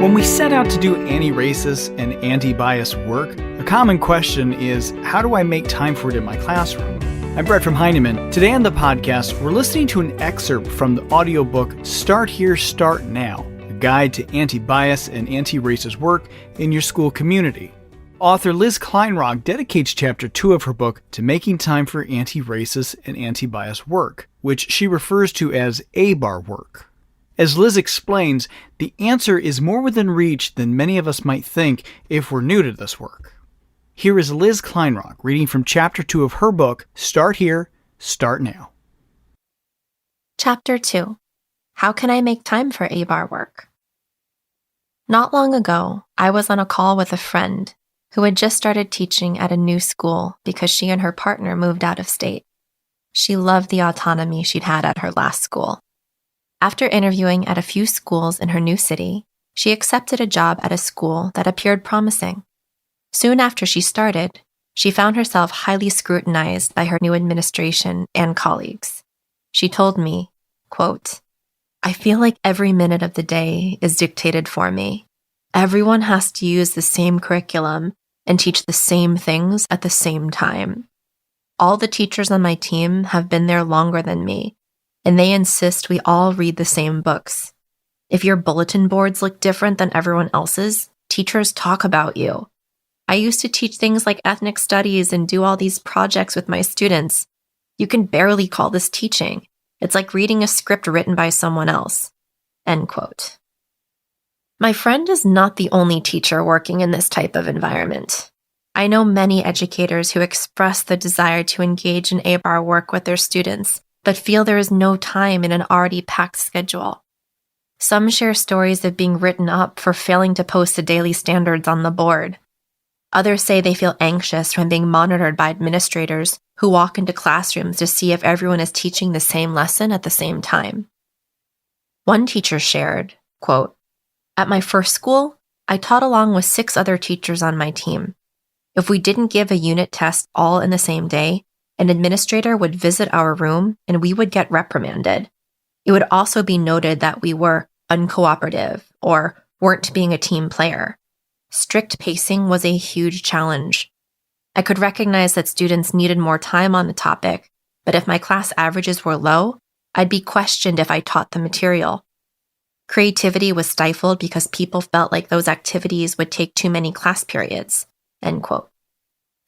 When we set out to do anti-racist and anti-bias work, a common question is, how do I make time for it in my classroom? I'm Brett from Heinemann. Today on the podcast, we're listening to an excerpt from the audiobook Start Here, Start Now, a guide to anti-bias and anti-racist work in your school community. Author Liz Kleinrock dedicates Chapter 2 of her book to making time for anti-racist and anti-bias work, which she refers to as ABAR work. As Liz explains, the answer is more within reach than many of us might think if we're new to this work. Here is Liz Kleinrock reading from Chapter 2 of her book, Start Here, Start Now. Chapter 2. How can I make time for ABAR work? Not long ago, I was on a call with a friend who had just started teaching at a new school because she and her partner moved out of state. She loved the autonomy she'd had at her last school. After interviewing at a few schools in her new city, she accepted a job at a school that appeared promising. Soon after she started, she found herself highly scrutinized by her new administration and colleagues. She told me, quote, "I feel like every minute of the day is dictated for me. Everyone has to use the same curriculum and teach the same things at the same time. All the teachers on my team have been there longer than me, and they insist we all read the same books. If your bulletin boards look different than everyone else's, teachers talk about you. I used to teach things like ethnic studies and do all these projects with my students. You can barely call this teaching. It's like reading a script written by someone else." End quote. My friend is not the only teacher working in this type of environment. I know many educators who express the desire to engage in ABAR work with their students, but feel there is no time in an already packed schedule. Some share stories of being written up for failing to post the daily standards on the board. Others say they feel anxious from being monitored by administrators who walk into classrooms to see if everyone is teaching the same lesson at the same time. One teacher shared, quote, "At my first school, I taught along with 6 other teachers on my team. If we didn't give a unit test all in the same day, an administrator would visit our room and we would get reprimanded. It would also be noted that we were uncooperative or weren't being a team player. Strict pacing was a huge challenge. I could recognize that students needed more time on the topic, but if my class averages were low, I'd be questioned if I taught the material. Creativity was stifled because people felt like those activities would take too many class periods." End quote.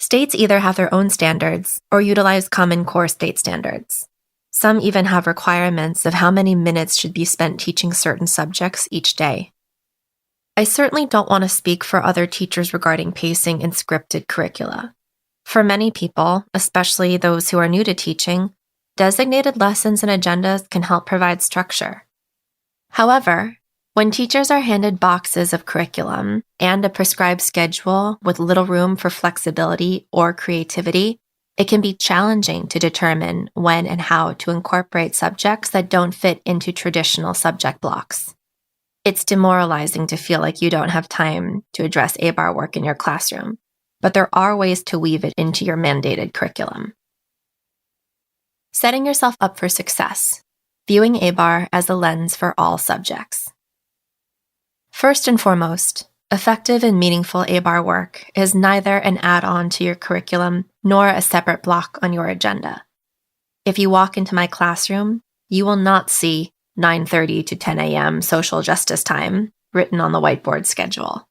States either have their own standards or utilize Common Core state standards. Some even have requirements of how many minutes should be spent teaching certain subjects each day. I certainly don't want to speak for other teachers regarding pacing in scripted curricula. For many people, especially those who are new to teaching, designated lessons and agendas can help provide structure. However, when teachers are handed boxes of curriculum and a prescribed schedule with little room for flexibility or creativity, it can be challenging to determine when and how to incorporate subjects that don't fit into traditional subject blocks. It's demoralizing to feel like you don't have time to address ABAR work in your classroom, but there are ways to weave it into your mandated curriculum. Setting yourself up for success, viewing ABAR as a lens for all subjects. First and foremost, effective and meaningful ABAR work is neither an add-on to your curriculum nor a separate block on your agenda. If you walk into my classroom, you will not see 9:30 to 10 a.m. social justice time written on the whiteboard schedule.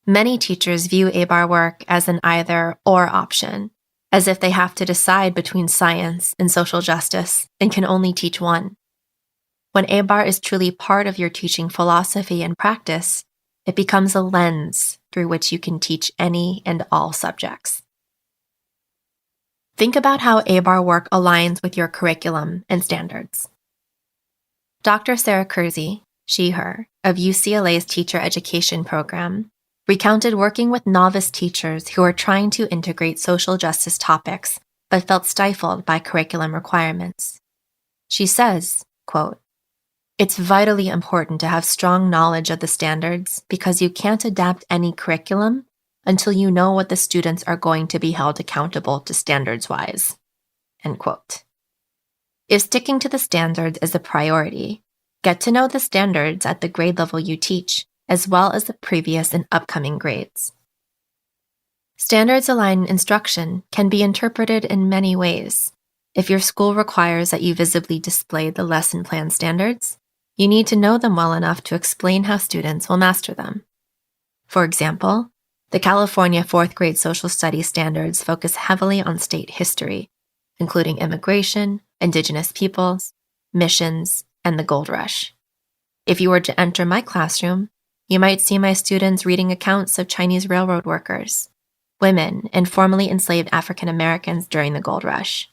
Many teachers view ABAR work as an either-or option, as if they have to decide between science and social justice and can only teach one. When ABAR is truly part of your teaching philosophy and practice, it becomes a lens through which you can teach any and all subjects. Think about how ABAR work aligns with your curriculum and standards. Dr. Sarah Kersey, she/her, of UCLA's teacher education program, recounted working with novice teachers who are trying to integrate social justice topics but felt stifled by curriculum requirements. She says, quote, "It's vitally important to have strong knowledge of the standards because you can't adapt any curriculum until you know what the students are going to be held accountable to standards-wise." End quote. If sticking to the standards is a priority, get to know the standards at the grade level you teach as well as the previous and upcoming grades. Standards-aligned instruction can be interpreted in many ways. If your school requires that you visibly display the lesson plan standards, you need to know them well enough to explain how students will master them. For example, the California 4th grade social studies standards focus heavily on state history, including immigration, indigenous peoples, missions, and the gold rush. If you were to enter my classroom, you might see my students reading accounts of Chinese railroad workers, women, and formerly enslaved African Americans during the gold rush,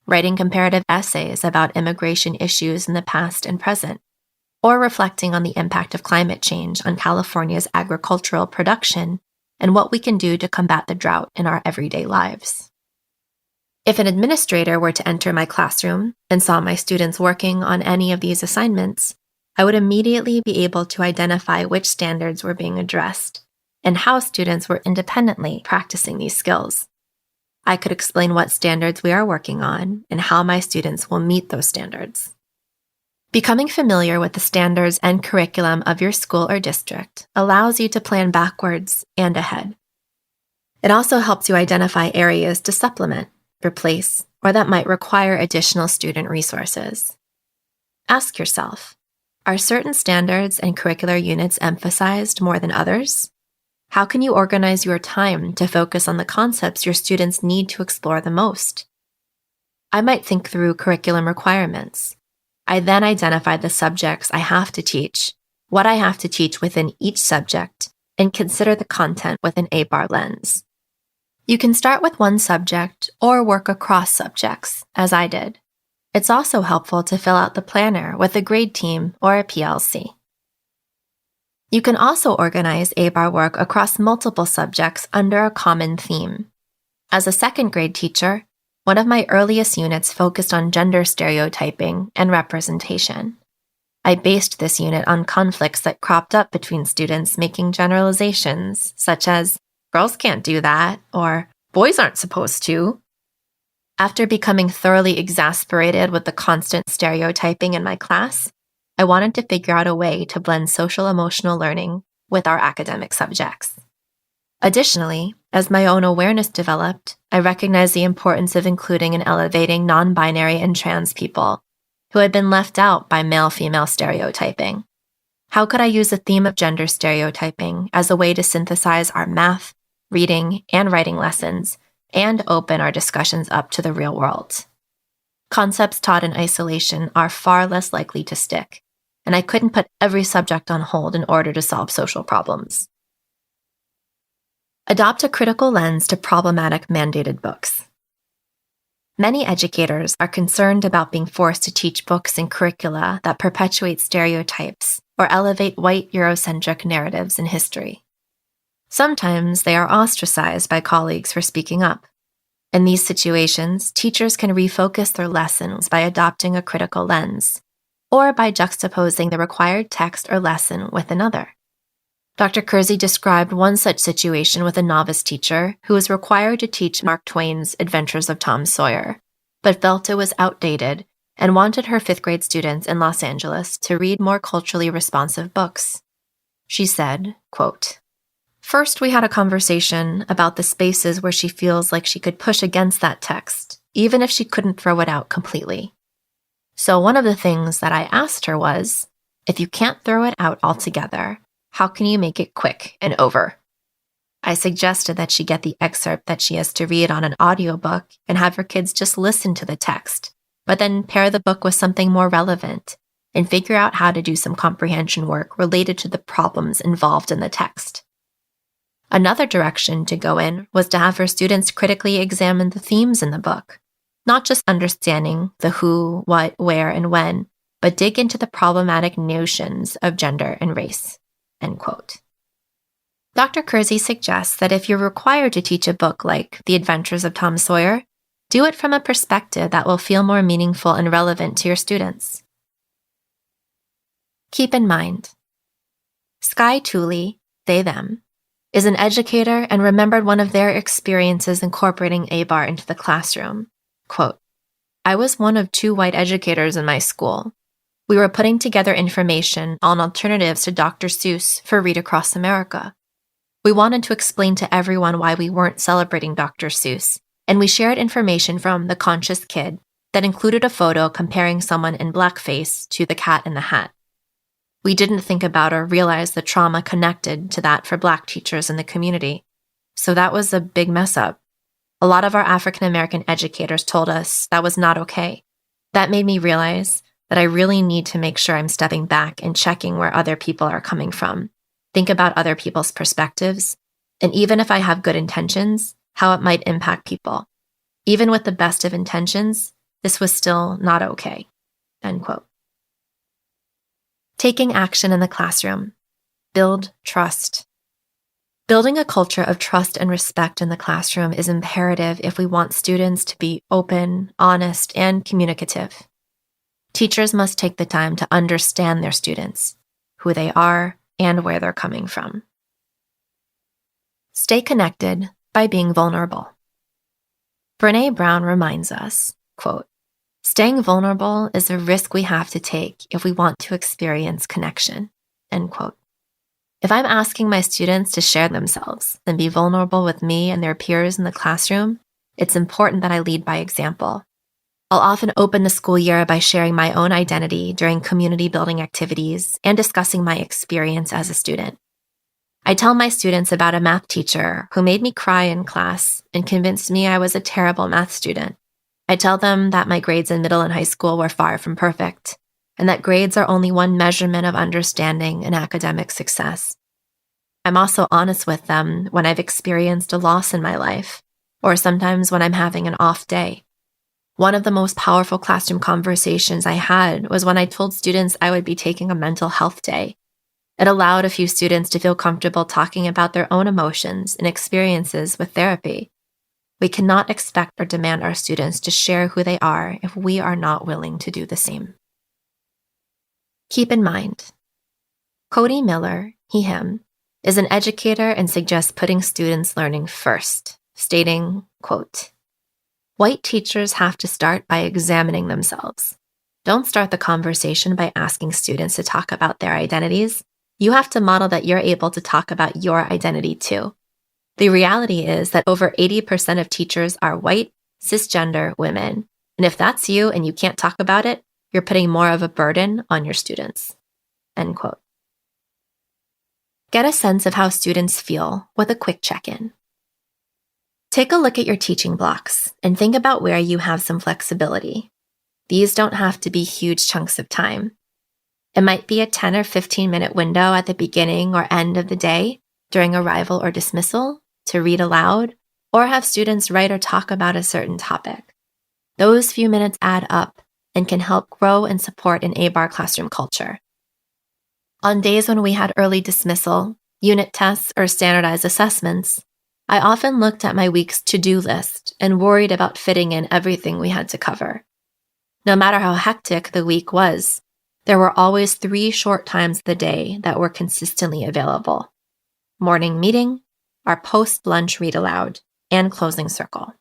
writing comparative essays about immigration issues in the past and present, or reflecting on the impact of climate change on California's agricultural production and what we can do to combat the drought in our everyday lives. If an administrator were to enter my classroom and saw my students working on any of these assignments, I would immediately be able to identify which standards were being addressed and how students were independently practicing these skills. I could explain what standards we are working on and how my students will meet those standards. Becoming familiar with the standards and curriculum of your school or district allows you to plan backwards and ahead. It also helps you identify areas to supplement, replace, or that might require additional student resources. Ask yourself, are certain standards and curricular units emphasized more than others? How can you organize your time to focus on the concepts your students need to explore the most? I might think through curriculum requirements. I then identify the subjects I have to teach, what I have to teach within each subject, and consider the content with an ABAR lens. You can start with one subject or work across subjects, as I did. It's also helpful to fill out the planner with a grade team or a PLC. You can also organize ABAR work across multiple subjects under a common theme. As a second grade teacher, one of my earliest units focused on gender stereotyping and representation. I based this unit on conflicts that cropped up between students making generalizations, such as, girls can't do that, or boys aren't supposed to. After becoming thoroughly exasperated with the constant stereotyping in my class, I wanted to figure out a way to blend social-emotional learning with our academic subjects. Additionally, as my own awareness developed, I recognized the importance of including and elevating non-binary and trans people who had been left out by male-female stereotyping. How could I use the theme of gender stereotyping as a way to synthesize our math, reading, and writing lessons and open our discussions up to the real world? Concepts taught in isolation are far less likely to stick, and I couldn't put every subject on hold in order to solve social problems. Adopt a critical lens to problematic mandated books. Many educators are concerned about being forced to teach books and curricula that perpetuate stereotypes or elevate white Eurocentric narratives in history. Sometimes they are ostracized by colleagues for speaking up. In these situations, teachers can refocus their lessons by adopting a critical lens, or by juxtaposing the required text or lesson with another. Dr. Kersey described one such situation with a novice teacher who was required to teach Mark Twain's Adventures of Tom Sawyer, but felt it was outdated and wanted her 5th grade students in Los Angeles to read more culturally responsive books. She said, quote, "First, we had a conversation about the spaces where she feels like she could push against that text, even if she couldn't throw it out completely. So one of the things that I asked her was, if you can't throw it out altogether, how can you make it quick and over? I suggested that she get the excerpt that she has to read on an audiobook and have her kids just listen to the text, but then pair the book with something more relevant and figure out how to do some comprehension work related to the problems involved in the text. Another direction to go in was to have her students critically examine the themes in the book, not just understanding the who, what, where, and when, but dig into the problematic notions of gender and race." End quote. Dr. Kersey suggests that if you're required to teach a book like The Adventures of Tom Sawyer, do it from a perspective that will feel more meaningful and relevant to your students. Keep in mind, Sky Tooley, they, them, is an educator and remembered one of their experiences incorporating ABAR into the classroom. Quote, "I was one of 2 white educators in my school. We were putting together information on alternatives to Dr. Seuss for Read Across America. We wanted to explain to everyone why we weren't celebrating Dr. Seuss, and we shared information from The Conscious Kid that included a photo comparing someone in blackface to the Cat in the Hat. We didn't think about or realize the trauma connected to that for Black teachers in the community, so that was a big mess up. A lot of our African American educators told us that was not okay. That made me realize that I really need to make sure I'm stepping back and checking where other people are coming from, think about other people's perspectives, and even if I have good intentions, how it might impact people. Even with the best of intentions, this was still not okay." End quote. Taking action in the classroom. Build trust. Building a culture of trust and respect in the classroom is imperative if we want students to be open, honest, and communicative. Teachers must take the time to understand their students, who they are, and where they're coming from. Stay connected by being vulnerable. Brené Brown reminds us, quote, "Staying vulnerable is a risk we have to take if we want to experience connection," end quote. If I'm asking my students to share themselves and be vulnerable with me and their peers in the classroom, it's important that I lead by example. I'll often open the school year by sharing my own identity during community building activities and discussing my experience as a student. I tell my students about a math teacher who made me cry in class and convinced me I was a terrible math student. I tell them that my grades in middle and high school were far from perfect, and that grades are only one measurement of understanding and academic success. I'm also honest with them when I've experienced a loss in my life, or sometimes when I'm having an off day. One of the most powerful classroom conversations I had was when I told students I would be taking a mental health day. It allowed a few students to feel comfortable talking about their own emotions and experiences with therapy. We cannot expect or demand our students to share who they are if we are not willing to do the same. Keep in mind, Cody Miller, he/him, is an educator and suggests putting students' learning first, stating, quote, "White teachers have to start by examining themselves. Don't start the conversation by asking students to talk about their identities. You have to model that you're able to talk about your identity too. The reality is that over 80% of teachers are white, cisgender women. And if that's you and you can't talk about it, you're putting more of a burden on your students." End quote. Get a sense of how students feel with a quick check-in. Take a look at your teaching blocks and think about where you have some flexibility. These don't have to be huge chunks of time. It might be a 10 or 15-minute window at the beginning or end of the day during arrival or dismissal to read aloud or have students write or talk about a certain topic. Those few minutes add up and can help grow and support an ABAR classroom culture. On days when we had early dismissal, unit tests, or standardized assessments, I often looked at my week's to-do list and worried about fitting in everything we had to cover. No matter how hectic the week was, there were always 3 short times of the day that were consistently available: morning meeting, our post-lunch read aloud, and closing circle.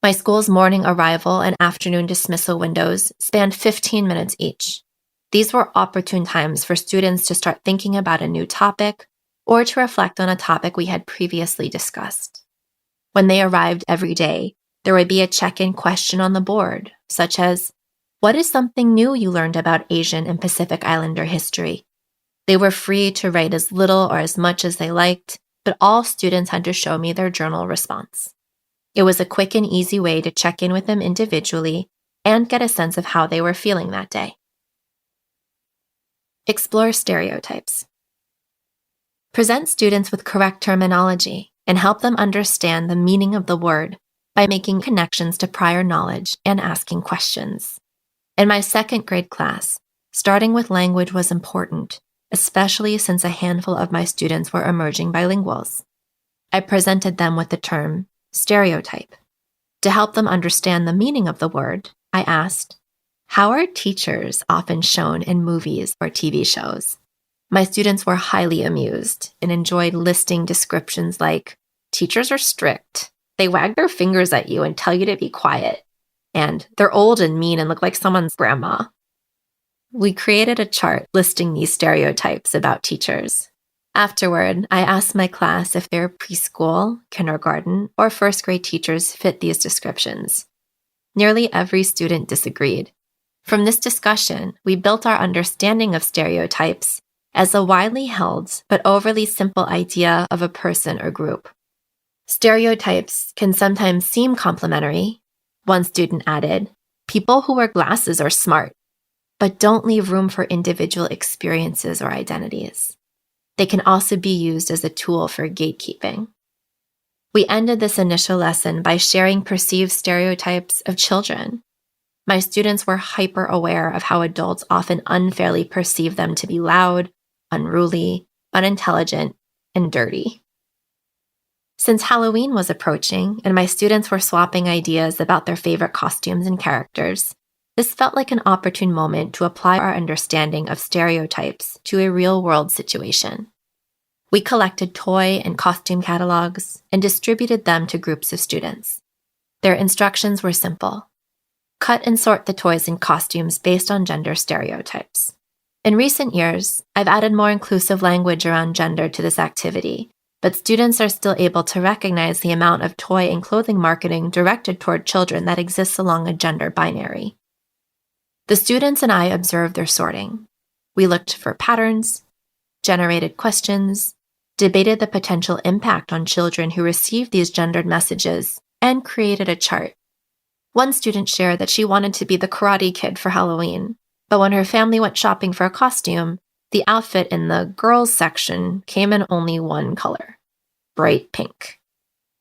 My school's morning arrival and afternoon dismissal windows spanned 15 minutes each. These were opportune times for students to start thinking about a new topic or to reflect on a topic we had previously discussed. When they arrived every day, there would be a check-in question on the board, such as, "What is something new you learned about Asian and Pacific Islander history?" They were free to write as little or as much as they liked, but all students had to show me their journal response. It was a quick and easy way to check in with them individually and get a sense of how they were feeling that day. Explore stereotypes. Present students with correct terminology and help them understand the meaning of the word by making connections to prior knowledge and asking questions. In my 2nd grade class, starting with language was important, especially since a handful of my students were emerging bilinguals. I presented them with the term stereotype. To help them understand the meaning of the word, I asked, "How are teachers often shown in movies or TV shows?" My students were highly amused and enjoyed listing descriptions like, "Teachers are strict. They wag their fingers at you and tell you to be quiet. And they're old and mean and look like someone's grandma." We created a chart listing these stereotypes about teachers. Afterward, I asked my class if their preschool, kindergarten, or first grade teachers fit these descriptions. Nearly every student disagreed. From this discussion, we built our understanding of stereotypes as a widely held but overly simple idea of a person or group. Stereotypes can sometimes seem complimentary. One student added, "People who wear glasses are smart, but don't leave room for individual experiences or identities. They can also be used as a tool for gatekeeping." We ended this initial lesson by sharing perceived stereotypes of children. My students were hyper aware of how adults often unfairly perceive them to be loud, unruly, unintelligent, and dirty. Since Halloween was approaching and my students were swapping ideas about their favorite costumes and characters, this felt like an opportune moment to apply our understanding of stereotypes to a real-world situation. We collected toy and costume catalogs and distributed them to groups of students. Their instructions were simple. Cut and sort the toys and costumes based on gender stereotypes. In recent years, I've added more inclusive language around gender to this activity, but students are still able to recognize the amount of toy and clothing marketing directed toward children that exists along a gender binary. The students and I observed their sorting. We looked for patterns, generated questions, debated the potential impact on children who received these gendered messages, and created a chart. One student shared that she wanted to be the Karate Kid for Halloween, but when her family went shopping for a costume, the outfit in the girls section came in only one color, bright pink.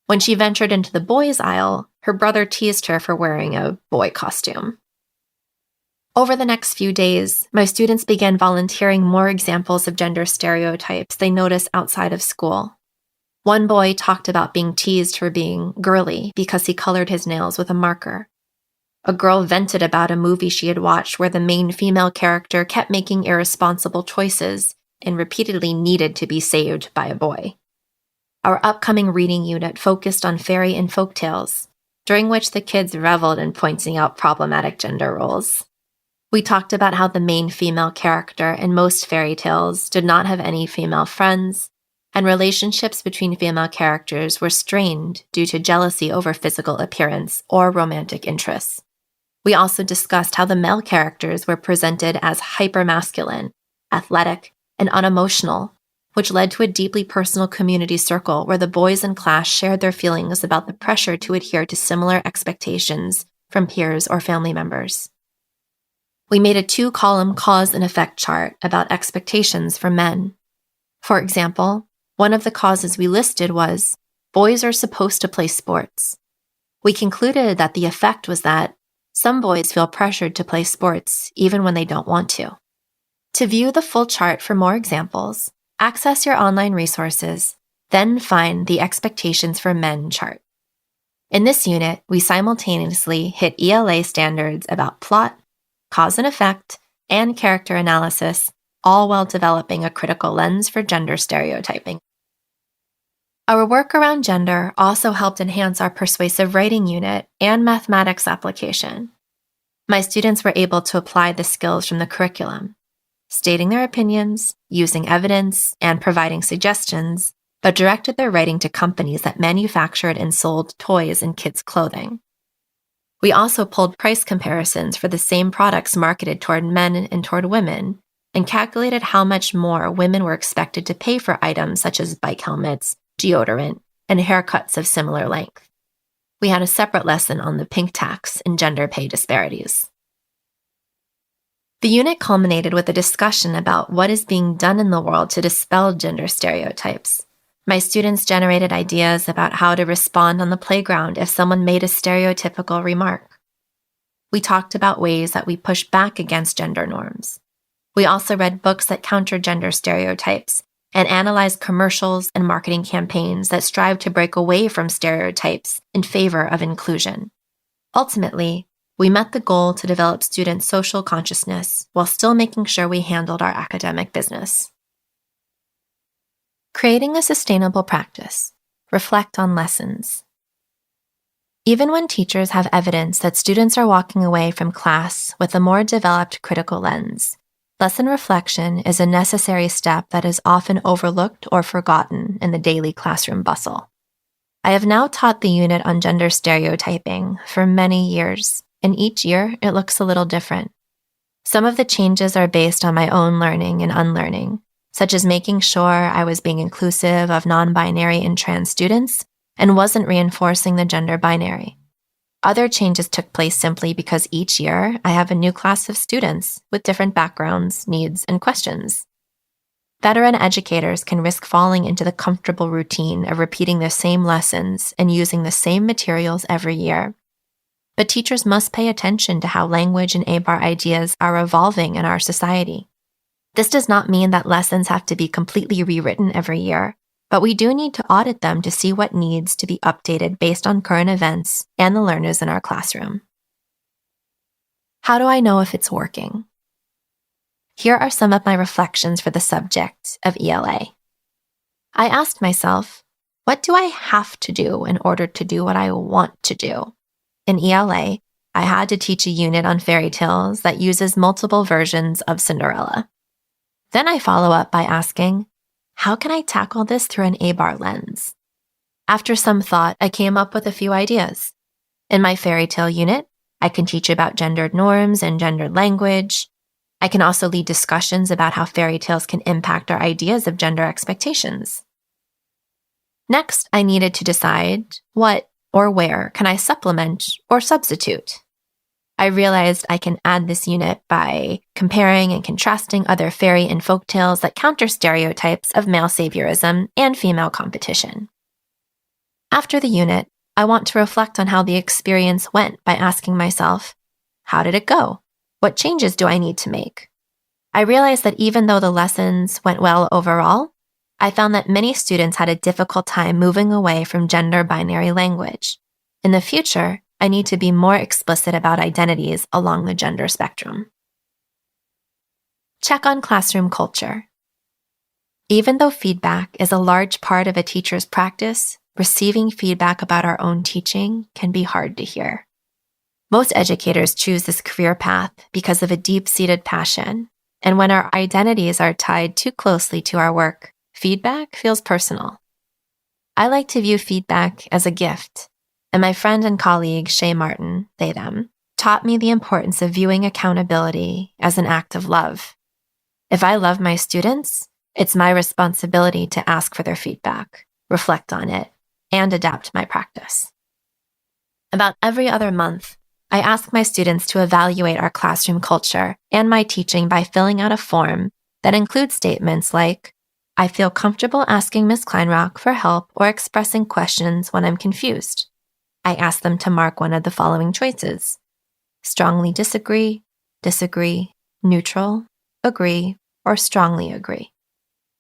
When she ventured into the boys aisle, her brother teased her for wearing a boy costume. Over the next few days, my students began volunteering more examples of gender stereotypes they noticed outside of school. One boy talked about being teased for being girly because he colored his nails with a marker. A girl vented about a movie she had watched where the main female character kept making irresponsible choices and repeatedly needed to be saved by a boy. Our upcoming reading unit focused on fairy and folk tales, during which the kids reveled in pointing out problematic gender roles. We talked about how the main female character in most fairy tales did not have any female friends, and relationships between female characters were strained due to jealousy over physical appearance or romantic interests. We also discussed how the male characters were presented as hypermasculine, athletic, and unemotional, which led to a deeply personal community circle where the boys in class shared their feelings about the pressure to adhere to similar expectations from peers or family members. We made a 2-column cause and effect chart about expectations for men. For example, one of the causes we listed was, boys are supposed to play sports. We concluded that the effect was that some boys feel pressured to play sports even when they don't want to. To view the full chart for more examples, access your online resources, then find the Expectations for Men chart. In this unit, we simultaneously hit ELA standards about plot, cause and effect, and character analysis, all while developing a critical lens for gender stereotyping. Our work around gender also helped enhance our persuasive writing unit and mathematics application. My students were able to apply the skills from the curriculum, stating their opinions, using evidence, and providing suggestions, but directed their writing to companies that manufactured and sold toys and kids' clothing. We also pulled price comparisons for the same products marketed toward men and toward women, and calculated how much more women were expected to pay for items such as bike helmets, deodorant, and haircuts of similar length. We had a separate lesson on the pink tax and gender pay disparities. The unit culminated with a discussion about what is being done in the world to dispel gender stereotypes. My students generated ideas about how to respond on the playground if someone made a stereotypical remark. We talked about ways that we push back against gender norms. We also read books that counter gender stereotypes and analyzed commercials and marketing campaigns that strive to break away from stereotypes in favor of inclusion. Ultimately, we met the goal to develop students' social consciousness while still making sure we handled our academic business. Creating a sustainable practice. Reflect on lessons. Even when teachers have evidence that students are walking away from class with a more developed critical lens, Lesson reflection is a necessary step that is often overlooked or forgotten in the daily classroom bustle. I have now taught the unit on gender stereotyping for many years, and each year it looks a little different. Some of the changes are based on my own learning and unlearning, such as making sure I was being inclusive of non-binary and trans students and wasn't reinforcing the gender binary. Other changes took place simply because each year I have a new class of students with different backgrounds, needs, and questions. Veteran educators can risk falling into the comfortable routine of repeating the same lessons and using the same materials every year. But teachers must pay attention to how language and ABAR ideas are evolving in our society. This does not mean that lessons have to be completely rewritten every year, but we do need to audit them to see what needs to be updated based on current events and the learners in our classroom. How do I know if it's working? Here are some of my reflections for the subject of ELA. I asked myself, what do I have to do in order to do what I want to do? In ELA, I had to teach a unit on fairy tales that uses multiple versions of Cinderella. Then I follow up by asking, how can I tackle this through an ABAR lens? After some thought, I came up with a few ideas. In my fairy tale unit, I can teach about gendered norms and gendered language. I can also lead discussions about how fairy tales can impact our ideas of gender expectations. Next, I needed to decide what or where can I supplement or substitute. I realized I can add this unit by comparing and contrasting other fairy and folk tales that counter stereotypes of male saviorism and female competition. After the unit, I want to reflect on how the experience went by asking myself, how did it go? What changes do I need to make? I realized that even though the lessons went well overall, I found that many students had a difficult time moving away from gender binary language. In the future, I need to be more explicit about identities along the gender spectrum. Check on classroom culture. Even though feedback is a large part of a teacher's practice, receiving feedback about our own teaching can be hard to hear. Most educators choose this career path because of a deep-seated passion, and when our identities are tied too closely to our work, feedback feels personal. I like to view feedback as a gift, and my friend and colleague Shay Martin, they them, taught me the importance of viewing accountability as an act of love. If I love my students, it's my responsibility to ask for their feedback, reflect on it, and adapt my practice. About every other month, I ask my students to evaluate our classroom culture and my teaching by filling out a form that includes statements like, I feel comfortable asking Ms. Kleinrock for help or expressing questions when I'm confused. I ask them to mark one of the following choices: strongly disagree, disagree, neutral, agree, or strongly agree.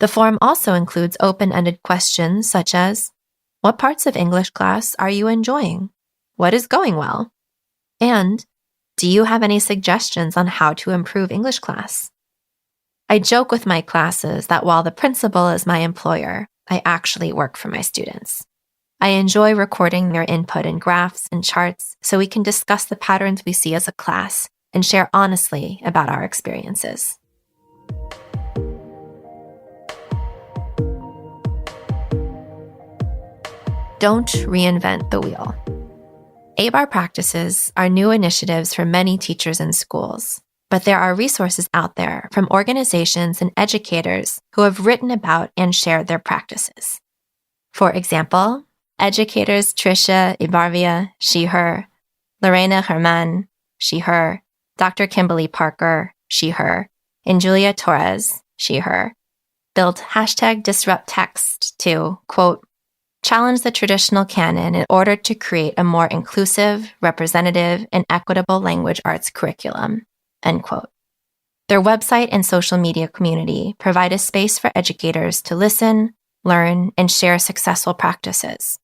The form also includes open-ended questions such as, what parts of English class are you enjoying? What is going well? And, do you have any suggestions on how to improve English class? I joke with my classes that while the principal is my employer, I actually work for my students. I enjoy recording their input in graphs and charts so we can discuss the patterns we see as a class and share honestly about our experiences. Don't reinvent the wheel. ABAR practices are new initiatives for many teachers and schools, but there are resources out there from organizations and educators who have written about and shared their practices. For example, educators Tricia Ibarvia, she, her, Lorena Heinemann, she, her, Dr. Kimberly Parker, she, her, and Julia Torres, she, her, built #DisruptText to, quote, challenge the traditional canon in order to create a more inclusive, representative, and equitable language arts curriculum, end quote. Their website and social media community provide a space for educators to listen, learn, and share successful practices.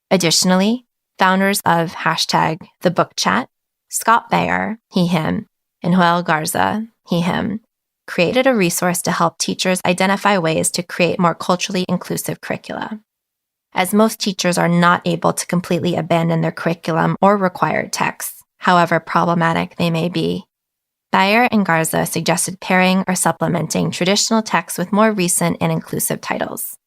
Additionally, founders of #TheBookChat, Scott Bayer, he, him, and Joel Garza, he, him, created a resource to help teachers identify ways to create more culturally inclusive curricula. As most teachers are not able to completely abandon their curriculum or required texts, however problematic they may be, Thayer and Garza suggested pairing or supplementing traditional texts with more recent and inclusive titles.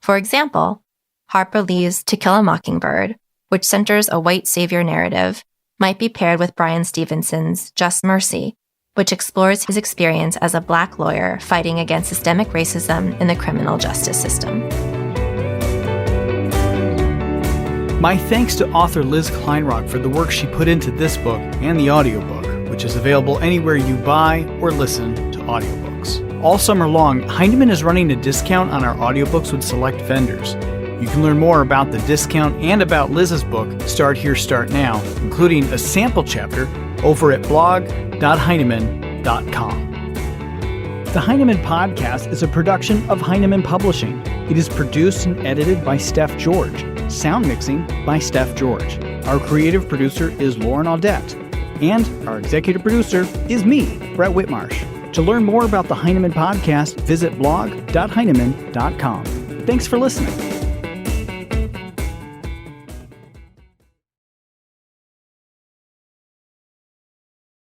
For example, Harper Lee's To Kill a Mockingbird, which centers a white savior narrative, might be paired with Bryan Stevenson's Just Mercy, which explores his experience as a Black lawyer fighting against systemic racism in the criminal justice system. My thanks to author Liz Kleinrock for the work she put into this book and the audiobook, which is available anywhere you buy or listen to audiobooks. All summer long, Heinemann is running a discount on our audiobooks with select vendors. You can learn more about the discount and about Liz's book, Start Here, Start Now, including a sample chapter over at blog.heinemann.com. The Heinemann Podcast is a production of Heinemann Publishing. It is produced and edited by Steph George. Sound mixing by Steph George. Our creative producer is Lauren Audette. And our executive producer is me, Brett Whitmarsh. To learn more about the Heinemann Podcast, visit blog.heinemann.com. Thanks for listening.